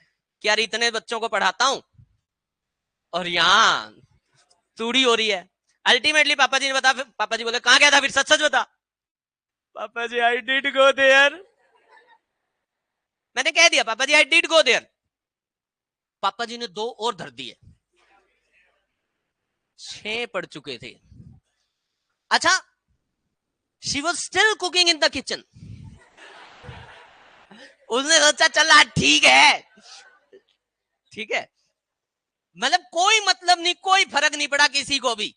कि यार इतने बच्चों को पढ़ाता हूं और यहाँ चूड़ी हो रही है। अल्टीमेटली पापा जी ने बता, पापा जी बोले कहां गया था फिर, सच सच बता। पापा जी आई डिड गो देयर, मैंने कह दिया पापा जी आई डिड गो देयर। पापा जी ने दो और धर दिए, 6 पड़ चुके थे। अच्छा, she was still cooking in the kitchen. उसने सोचा चल ठीक है, ठीक है, मतलब कोई मतलब नहीं, कोई फर्क नहीं पड़ा किसी को भी।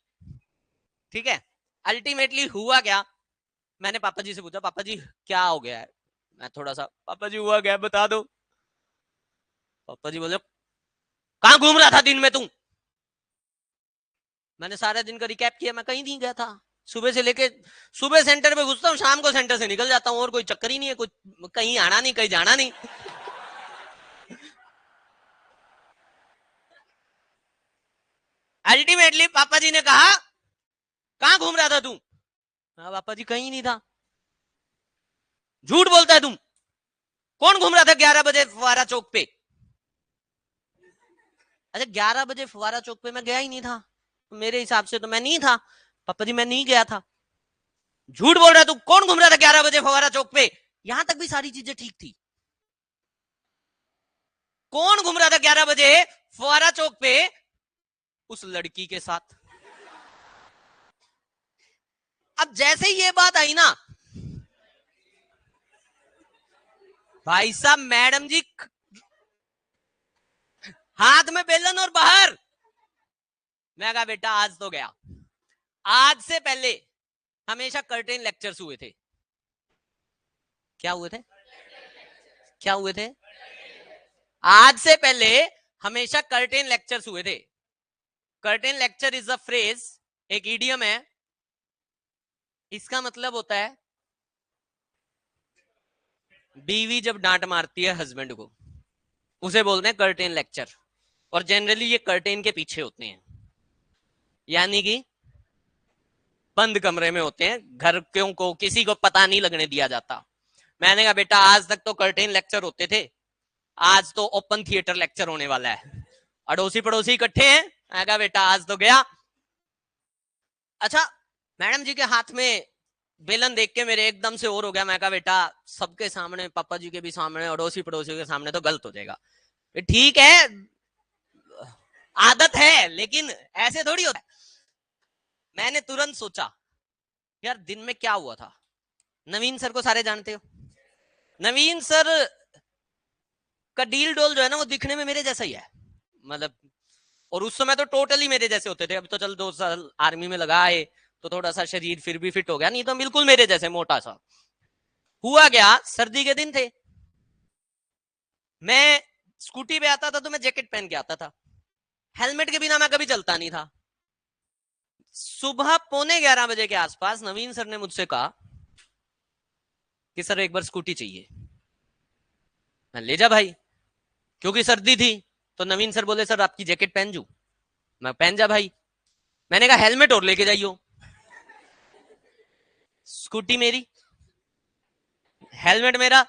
ठीक है, अल्टीमेटली हुआ क्या, मैंने पापा जी से पूछा पापा जी क्या हो गया है, मैं थोड़ा सा, पापा जी हुआ क्या बता दो। पापा जी बोले कहां घूम रहा था दिन में तू। मैंने सारे दिन का रिकैप किया, मैं कहीं नहीं गया था, सुबह से लेके, सुबह सेंटर पे घुसता हूँ, शाम को सेंटर से निकल जाता हूँ, और कोई चक्कर ही नहीं है, कुछ कहीं आना नहीं कहीं जाना नहीं। अल्टीमेटली पापा जी ने कहा कहां घूम रहा था तू, हाँ पापा जी कहीं नहीं था। झूठ बोलता है तुम, कौन घूम रहा था 11 बजे फुवारा चौक पे। अच्छा 11 बजे फुवारा चौक पे मैं गया ही नहीं था, मेरे हिसाब से तो मैं नहीं था। पापा जी मैं नहीं गया था। झूठ बोल रहा है तू, कौन घूम रहा था 11 बजे फुवारा चौक पे। यहां तक भी सारी चीजें ठीक थी, कौन घूम रहा था 11 बजे फुवारा चौक पे, उस लड़की के साथ। अब जैसे ही ये बात आई ना, भाई साहब मैडम जी हाथ में बेलन और बाहर। मैं कहा बेटा आज तो गया। आज से पहले हमेशा कर्टेन लेक्चर्स हुए थे। क्या हुए थे, क्या हुए थे, आज से पहले हमेशा कर्टेन लेक्चर्स हुए थे। Curtain lecture is a phrase, एक इडियम है, इसका मतलब होता है बीवी जब डांट मारती है हस्बैंड को, उसे बोलते हैं कर्टेन लेक्चर, और जनरली ये कर्टेन के पीछे होते हैं, यानी कि बंद कमरे में होते हैं, घर क्यों को किसी को पता नहीं लगने दिया जाता। मैंने कहा बेटा आज तक तो कर्टेन लेक्चर होते थे, आज तो ओपन थिएटर लेक्चर होने वाला है, अड़ोसी पड़ोसी इकट्ठे हैं। मैं कहा बेटा आज तो गया। अच्छा, मैडम जी के हाथ में बेलन देख के मेरे एकदम से और हो गया, मैं कहा बेटा सबके सामने, पापा जी के भी सामने, अड़ोसी पड़ोसी के सामने तो गलत हो जाएगा। ठीक है, आदत है, लेकिन ऐसे थोड़ी होता है। मैंने तुरंत सोचा यार दिन में क्या हुआ था। नवीन सर को सारे जानते हो, नवीन सर का डील डोल जो है ना वो दिखने में मेरे जैसा ही है, मतलब। और उस समय तो टोटली मेरे जैसे होते थे, अब तो चल 2 साल आर्मी में लगाए तो थोड़ा सा शरीर फिर भी फिट हो गया, नहीं तो बिल्कुल मेरे जैसे मोटा सा। हुआ क्या, सर्दी के दिन थे, मैं स्कूटी पे आता था तो मैं जैकेट पहन के आता था, हेलमेट के बिना मैं कभी चलता नहीं था। सुबह 11:45 के आसपास नवीन सर ने मुझसे कहा कि सर एक बार स्कूटी चाहिए। मैं ले जा भाई, क्योंकि सर्दी थी। तो नवीन सर बोले सर आपकी जैकेट पहन जू, मैं पहन जा भाई। मैंने कहा हेलमेट और लेके जाइयो। स्कूटी मेरी, हेलमेट मेरा,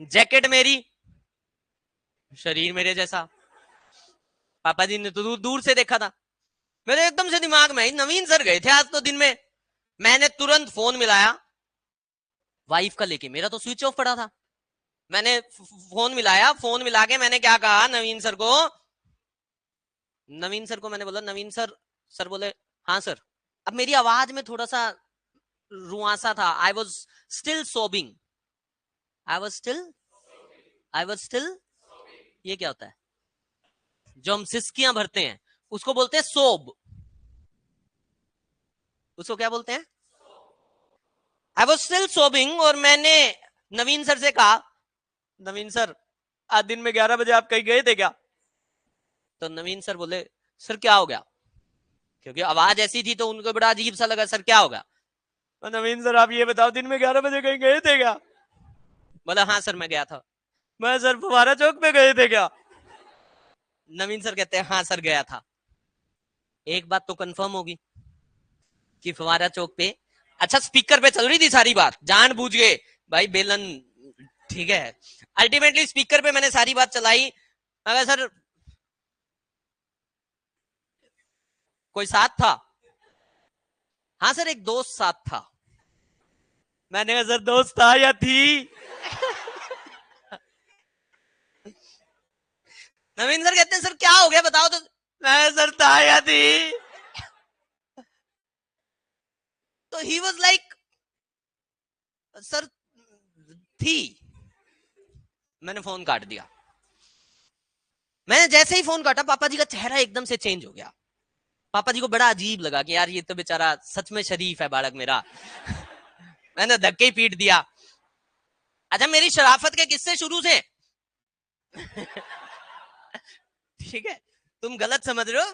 जैकेट मेरी, शरीर मेरे जैसा। पापा जी ने तो दूर दूर से देखा था। मेरे एकदम से दिमाग में नवीन सर गए थे आज तो दिन में। मैंने तुरंत फोन मिलाया वाइफ का लेके, मेरा तो स्विच ऑफ पड़ा था। मैंने फोन मिलाया, फोन मिला के मैंने क्या कहा नवीन सर को, नवीन सर को मैंने बोला नवीन सर। सर बोले हाँ सर। अब मेरी आवाज में थोड़ा सा रुआसा था। I was still सोबिंग, I was still, I was still. ये क्या होता है, जो हम सिस्कियां भरते हैं उसको बोलते हैं सोब। उसको क्या बोलते हैं, आई वॉज स्टिल सोबिंग। और मैंने नवीन सर से कहा नवीन सर आज दिन में 11 बजे आप कहीं गए थे क्या? तो नवीन सर बोले सर क्या हो गया, क्योंकि आवाज ऐसी थी तो उनको बड़ा अजीब सा लगा, सर क्या होगा। तो नवीन सर आप ये बताओ दिन में 11 बजे कहीं गए थे क्या? बोला हाँ सर मैं गया था। मैं सर फुवारा चौक पे गए थे क्या? नवीन सर कहते हैं हाँ सर गया था। एक बात तो कंफर्म होगी कि फुवारा चौक पे, अच्छा स्पीकर पे चल रही थी सारी बात, जान बूझ गए भाई बेलन, ठीक है। अल्टीमेटली स्पीकर पे मैंने सारी बात चलाई। अगर सर कोई साथ था, हाँ सर एक दोस्त साथ था। मैंने कहा सर दोस्त था या थी? नवीन सर कहते हैं सर क्या हो गया बताओ तो। मैं सर था या थी? तो ही वाज लाइक सर थी। मैंने फोन काट दिया। मैंने जैसे ही फोन काटा पापा जी का चेहरा एकदम से चेंज हो गया। पापा जी को बड़ा अजीब लगा कि यार ये तो बेचारा सच में शरीफ है बालक मेरा। मैंने धक्के ही पीट दिया। अच्छा मेरी शराफत के किस्से शुरू से, ठीक है, तुम गलत समझ रहे हो।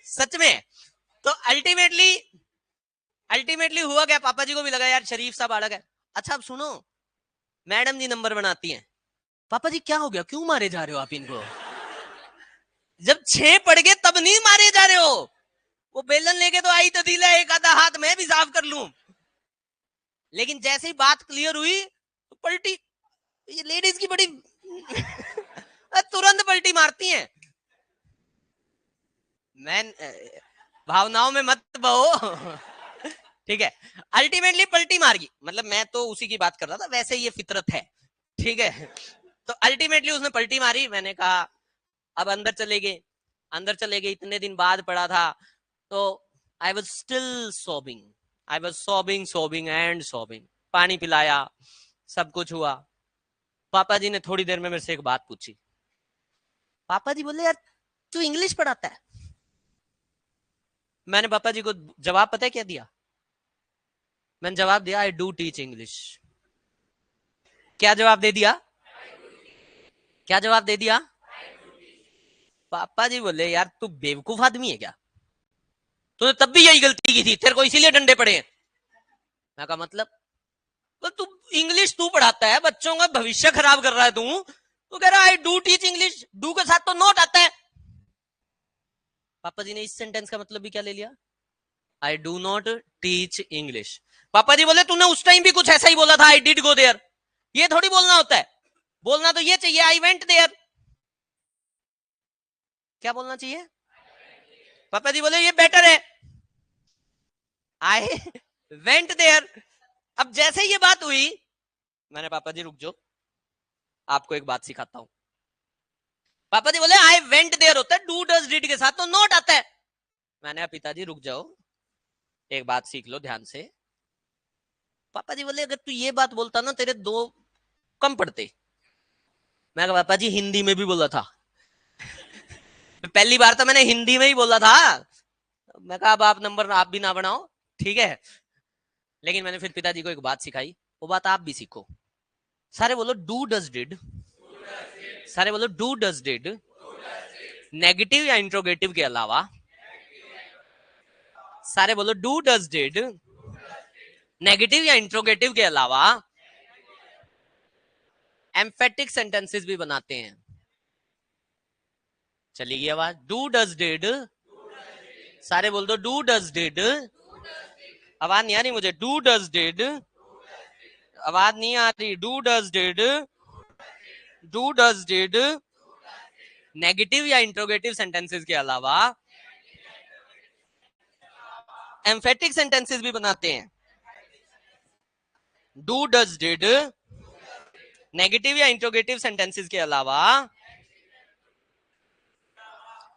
सच में। तो अल्टीमेटली, अल्टीमेटली हुआ क्या, पापा जी को भी लगा यार शरीफ सा बालक है। अच्छा अब सुनो, मैडम जी नंबर बनाती हैं। पापा जी क्या हो गया, क्यों मारे जा रहे हो आप इनको? जब 6 पड़ गए तब नहीं मारे जा रहे हो। वो बेलन लेके तो आई तो दिला, एक आधा हाथ मैं भी साफ कर लूं। लेकिन जैसे ही बात क्लियर हुई तो पलटी। ये लेडीज की बड़ी तुरंत पलटी मारती हैं। मैं भावनाओं में मत बहो। ठीक है। अल्टीमेटली पलटी मार गई, मतलब मैं तो उसी की बात कर रहा था, वैसे ये फितरत है, ठीक है। तो अल्टीमेटली उसने पलटी मारी। मैंने कहा अब अंदर चले गए। अंदर चले गए, इतने दिन बाद पड़ा था तो I was still सोबिंग, I was सोबिंग सोबिंग and सोबिंग। पानी पिलाया, सब कुछ हुआ। पापा जी ने थोड़ी देर में मेरे से एक बात पूछी। पापा जी बोले यार तू इंग्लिश पढ़ाता है? मैंने पापा जी को जवाब पता है क्या दिया? मैंने जवाब दिया आई डू टीच इंग्लिश। क्या जवाब दे दिया? क्या जवाब दे दिया? पापा जी बोले यार तू बेवकूफ आदमी है क्या, तूने तब भी यही गलती की थी, तेरे को इसीलिए डंडे पड़े हैं। मैं कहा मतलब? तो तू इंग्लिश तू पढ़ाता है, बच्चों का भविष्य खराब कर रहा है तू। तो कह रहा है I do teach English, do के साथ तो नोट आता है। पापा जी ने इस सेंटेंस का मतलब भी क्या ले लिया, I do not teach English. पापा जी बोले तूने उस टाइम भी कुछ ऐसा ही बोला था, आई डिड गो देयर। ये थोड़ी बोलना होता है, बोलना तो ये चाहिए आई वेंट देयर। क्या बोलना चाहिए? पापा जी बोले ये बेटर है, आई वेंट देयर। अब जैसे ये बात हुई, मैंने पापा जी रुक जाओ, आपको एक बात सिखाता हूं। पापा जी बोले आई वेंट देयर होता है, डू डज डिड के साथ तो नोट आता है। मैंने कहा पिताजी रुक जाओ, एक बात सीख लो ध्यान से। पापा जी बोले अगर तू ये बात बोलता ना तेरे 2 कम पड़ते। मैं कहा पापा जी हिंदी में भी बोला था। पहली बार तो मैंने हिंदी में ही बोला था। मैं कहा अब आप नंबर आप भी ना बनाओ, ठीक है। लेकिन मैंने फिर पिताजी को एक बात सिखाई, वो बात आप भी सीखो। सारे बोलो डू डज डिड, सारे बोलो डू डज डिड नेगेटिव या इंट्रोगेटिव के अलावा, सारे बोलो डू डज डिड नेगेटिव या इंट्रोगेटिव के अलावा एम्फेटिक सेंटेंसेस भी बनाते हैं। चली गई आवाज? डू डज डिड, सारे बोल दो डू डज डिड। आवाज नहीं आ रही मुझे? डू डज डिड, आवाज नहीं आ रही। Do does did, do does did negative या इंट्रोगेटिव सेंटेंसेस के अलावा एम्फेटिक सेंटेंसेस भी बनाते हैं। डू डज डिड नेगेटिव या इंट्रोगेटिव सेंटेंसेस के अलावा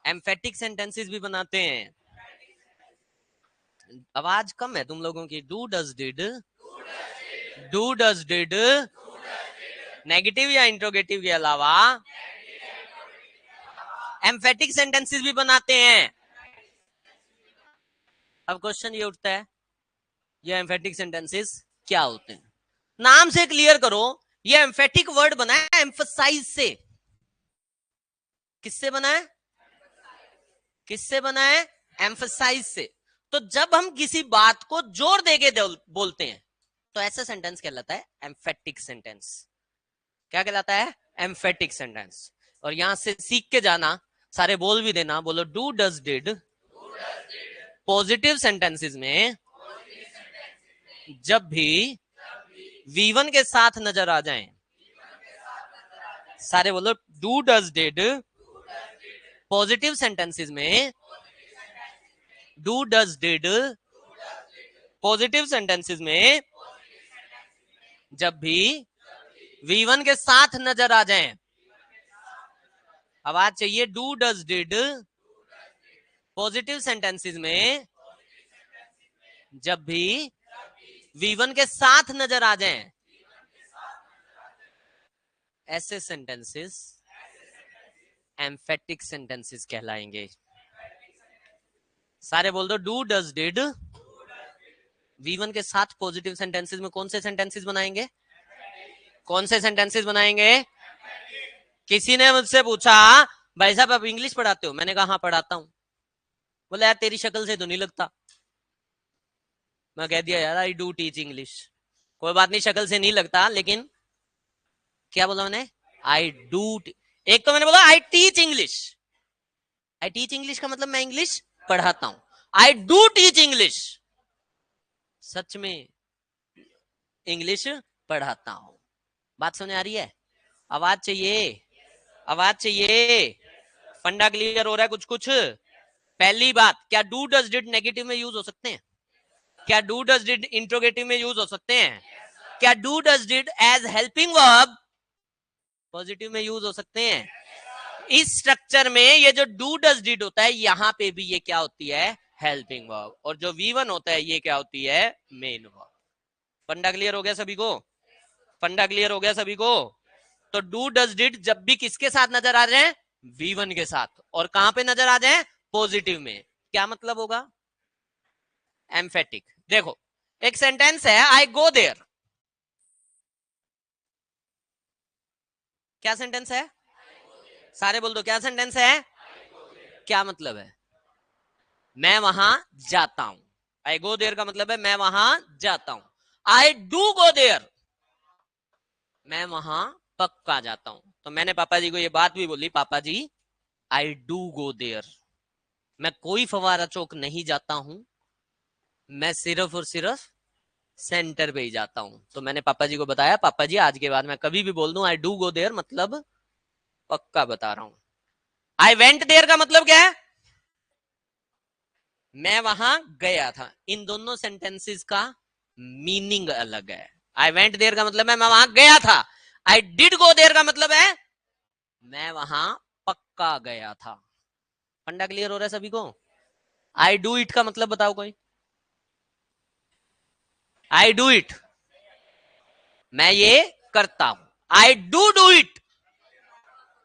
एम्फेटिक सेंटेंसेस भी बनाते हैं। आवाज कम है तुम लोगों की। Do does did, do does did negative या इंट्रोगेटिव के अलावा एम्फेटिक सेंटेंसेस भी बनाते हैं। अब क्वेश्चन ये उठता है, ये एम्फेटिक सेंटेंसेस क्या होते हैं? नाम से क्लियर करो, ये एम्फेटिक वर्ड बना है एम्फसाइज से। किससे बना है? किससे बना है? एम्फसाइज से। तो जब हम किसी बात को जोर देके बोलते हैं तो ऐसा सेंटेंस कहलाता है एम्फेटिक सेंटेंस। क्या कहलाता है? Emphatic sentence. और यहां से सीख के जाना, सारे बोल भी देना। बोलो do does did positive sentences में जब भी V1 के साथ नजर आ जाएं, सारे बोलो do does did positive sentences में, do does did positive sentences में जब भी V1 के साथ नजर आ जाएं। आवाज चाहिए। Do does did positive sentences में जब भी V1 के साथ नजर आ जाएं, ऐसे सेंटेंसेस एम्फेटिक सेंटेंसेस कहलाएंगे। सारे बोल दो डू डज डिड V1 के साथ पॉजिटिव सेंटेंसेस में कौन से सेंटेंसेस बनाएंगे? कौन से सेंटेंसेस बनाएंगे? किसी ने मुझसे पूछा भाई साहब आप इंग्लिश पढ़ाते हो? मैंने कहा हाँ पढ़ाता हूं। बोले यार तेरी शक्ल से तो नहीं लगता। मैं कह दिया यार आई डू टीच इंग्लिश। कोई बात नहीं, शक्ल से नहीं लगता, लेकिन क्या बोला मैंने? I do. एक तो मैंने बोला I teach English. I teach English का मतलब मैं इंग्लिश पढ़ाता हूं। आई डू टीच इंग्लिश, सच में इंग्लिश पढ़ाता हूं। बात सुनने आ रही है? आवाज चाहिए, आवाज चाहिए। फंडा क्लियर हो रहा है कुछ कुछ? पहली बात, क्या डू डज डिड नेगेटिव में यूज हो सकते हैं? क्या डू डज डिड इंट्रोगेटिव में यूज हो सकते हैं? क्या do does did as helping verb positive में यूज हो सकते हैं? इस स्ट्रक्चर में ये जो डू डज डिड होता है, यहां पे भी ये क्या होती है? Helping verb. और जो V1 होता है ये क्या होती है? Main verb. फंडा क्लियर हो गया सभी को? फंडा क्लियर हो गया सभी को? तो डू डज डिड जब भी किसके साथ नजर आ जाए? V1 के साथ। और कहां पे नजर आ जाए? पॉजिटिव में। क्या मतलब होगा? एम्फेटिक। देखो एक सेंटेंस है आई गो देयर। क्या सेंटेंस है? सारे बोल दो क्या सेंटेंस है? क्या मतलब है? मैं वहां जाता हूं। आई गो देयर का मतलब है मैं वहां जाता हूं। आई डू गो देयर, मैं वहां पक्का जाता हूं। तो मैंने पापा जी को ये बात भी बोली, पापा जी आई डू गो देयर, मैं कोई फवारा चौक नहीं जाता हूं, मैं सिर्फ और सिर्फ सेंटर पे ही जाता हूं। तो मैंने पापा जी को बताया, पापा जी आज के बाद मैं कभी भी बोल दूं आई डू गो देयर मतलब पक्का बता रहा हूं। आई वेंट देयर का मतलब क्या है? मैं वहां गया था। इन दोनों सेंटेंसेस का मीनिंग अलग है। आई वेंट देयर का मतलब है मैं वहां गया था। आई डिड गो देयर का मतलब है मैं वहां पक्का गया था। फंडा क्लियर हो रहा है सभी को? आई डू इट का मतलब बताओ कोई? आई डू इट मैं ये करता हूं। आई डू डू इट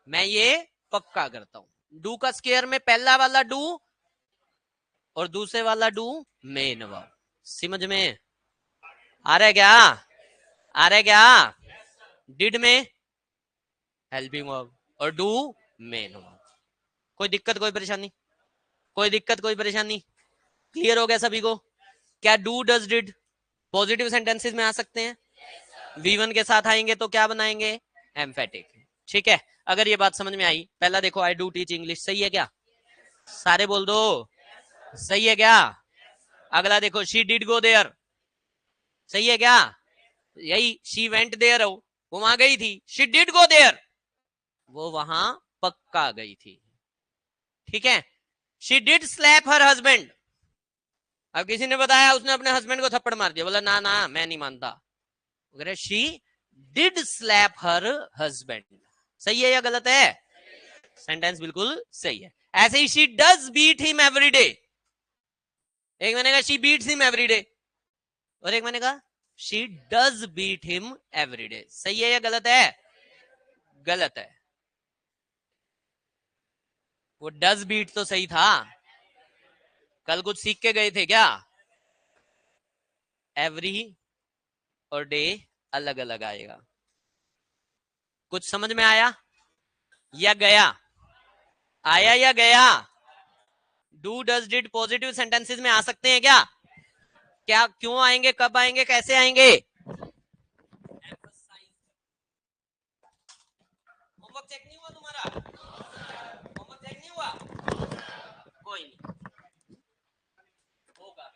मैं ये पक्का करता हूं। डू का स्क्वायर में पहला वाला डू और दूसरे वाला डू मेन वर्ब। समझ में आ रहा है क्या? आ रहा है क्या? डिड में हेल्पिंग वर्ब और डू मेन वर्ब। कोई दिक्कत कोई परेशानी? कोई दिक्कत कोई परेशानी? क्लियर हो गया सभी को? क्या do does did positive sentences में आ सकते हैं? V1 के साथ आएंगे तो क्या बनाएंगे? एम्फेटिक। ठीक है, अगर ये बात समझ में आई, पहला देखो आई डू टीच इंग्लिश, सही है क्या? सारे बोल दो, सही है क्या? अगला देखो शी डिड गो देयर, सही है क्या? यही शी वेंट देयर हो, वो वहां गई थी, शी डिड गो देयर, वो वहां पक्का गई थी। ठीक है, she did slap her husband, अब किसी ने बताया उसने अपने हस्बैंड को थप्पड़ मार दिया, बोला ना ना मैं नहीं मानता, she did slap her husband. सही है या गलत है? सेंटेंस बिल्कुल सही है। ऐसे ही she does beat him every day, एक मैंने कहा she beats him every day और एक मैंने कहा she does beat him every day. सही है या गलत है? गलत है। वो डज बीट तो सही था, कल कुछ सीख के गए थे क्या? एवरी और डे अलग अलग आएगा। कुछ समझ में आया या गया? आया या गया? Do does did positive sentences में आ सकते हैं क्या? क्या, क्यों आएंगे, कब आएंगे, कैसे आएंगे? होमवर्क चेक नहीं हुआ तुम्हारा? होमवर्क चेक नहीं हुआ? कोई नहीं, होगा।